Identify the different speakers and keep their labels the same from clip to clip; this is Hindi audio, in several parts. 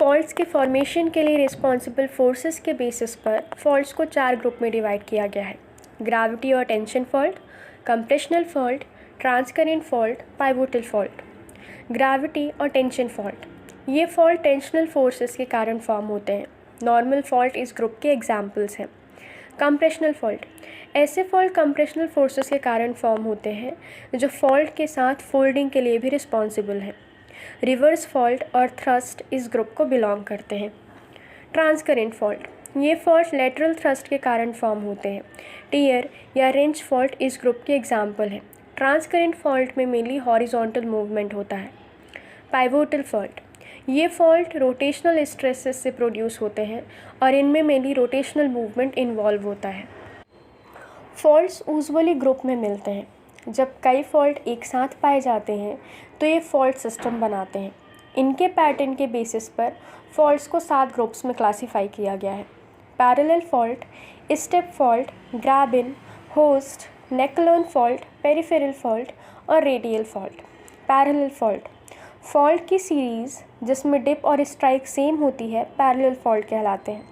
Speaker 1: फॉल्ट्स के फॉर्मेशन के लिए रिस्पॉन्सिबल फोर्सेस के बेसिस पर फॉल्ट्स को 4 ग्रुप में डिवाइड किया गया है। ग्रेविटी और tension fault, compressional fault, transcurrent fault, pivotal fault. Gravity और टेंशन फॉल्ट, ये फॉल्ट टेंशनल फोर्सेस के कारण फॉर्म होते हैं। नॉर्मल फॉल्ट इस ग्रुप के एग्जाम्पल्स हैं। कंप्रेशनल फॉल्ट, ऐसे फॉल्ट कंप्रेशनल फोर्सेस के कारण फॉर्म होते हैं जो फॉल्ट के साथ फोल्डिंग के लिए भी रिस्पॉन्सिबल हैं। रिवर्स फॉल्ट और थ्रस्ट इस ग्रुप को बिलोंग करते हैं। ट्रांसकरेंट फॉल्ट, ये फॉल्ट लेटरल थ्रस्ट के कारण फॉर्म होते हैं। टियर या रेंच फॉल्ट इस ग्रुप के एग्जाम्पल है। ट्रांसकरेंट फॉल्ट में मेनली हॉरिजॉन्टल मूवमेंट होता है। पाइवोटल फॉल्ट, ये फॉल्ट रोटेशनल स्ट्रेसेस से प्रोड्यूस होते हैं और इनमें मेनली रोटेशनल मूवमेंट इन्वॉल्व होता है। फॉल्ट्स यूजुअली ग्रुप में मिलते हैं। जब कई फॉल्ट एक साथ पाए जाते हैं तो ये फॉल्ट सिस्टम बनाते हैं। इनके पैटर्न के बेसिस पर फॉल्ट्स को 7 ग्रुप्स में क्लासीफाई किया गया है। Parallel fault, step fault, graben, horst, echelon fault, peripheral fault और radial fault. Parallel fault, fault की सीरीज़ जिसमें डिप और स्ट्राइक सेम होती है पैरेलल फॉल्ट कहलाते हैं।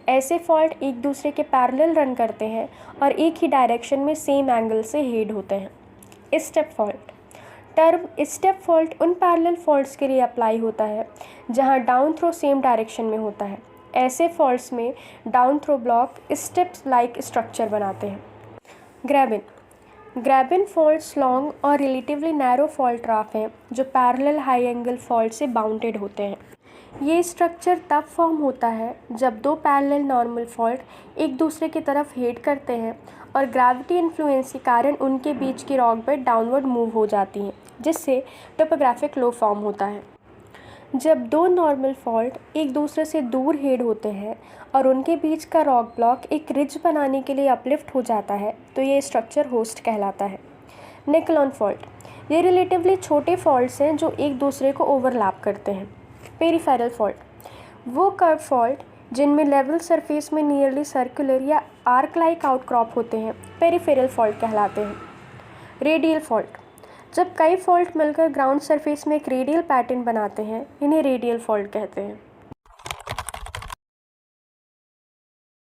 Speaker 1: ऐसे फॉल्ट एक दूसरे के पैरेलल रन करते हैं और एक ही डायरेक्शन में सेम एंगल से हेड होते हैं। Step fault, term step fault उन पैरेलल फॉल्ट्स के लिए अप्लाई होता है जहां डाउन थ्रो सेम डायरेक्शन में होता है। ऐसे फॉल्ट्स में down throw block steps like structure बनाते हैं। Graben, graben faults long और रिलेटिवली नैरो फॉल्ट ग्राफ हैं जो पैरेलल हाई एंगल फॉल्ट से बाउंडेड होते हैं। ये स्ट्रक्चर तब फॉर्म होता है जब 2 पैरेलल नॉर्मल फॉल्ट एक दूसरे की तरफ हेड करते हैं और ग्रेविटी इन्फ्लुएंस के कारण उनके बीच की रॉक बेड डाउनवर्ड मूव हो जाती हैं, जिससे टोपोग्राफिक लो फॉर्म होता है। जब 2 नॉर्मल फॉल्ट एक दूसरे से दूर हेड होते हैं और उनके बीच का रॉक ब्लॉक एक रिज बनाने के लिए अपलिफ्ट हो जाता है तो ये स्ट्रक्चर होस्ट कहलाता है। नेकलोन फॉल्ट, ये रिलेटिवली छोटे फॉल्ट्स हैं जो एक दूसरे को ओवरलैप करते हैं। पेरिफेरल फॉल्ट, वो कर्व फॉल्ट जिनमें लेवल सरफेस में नियरली सर्कुलर या आर्क लाइक आउटक्रॉप होते हैं पेरिफेरल फॉल्ट कहलाते हैं। रेडियल फॉल्ट, जब कई फॉल्ट मिलकर ग्राउंड सरफेस में एक रेडियल पैटर्न बनाते हैं इन्हें रेडियल फॉल्ट कहते हैं।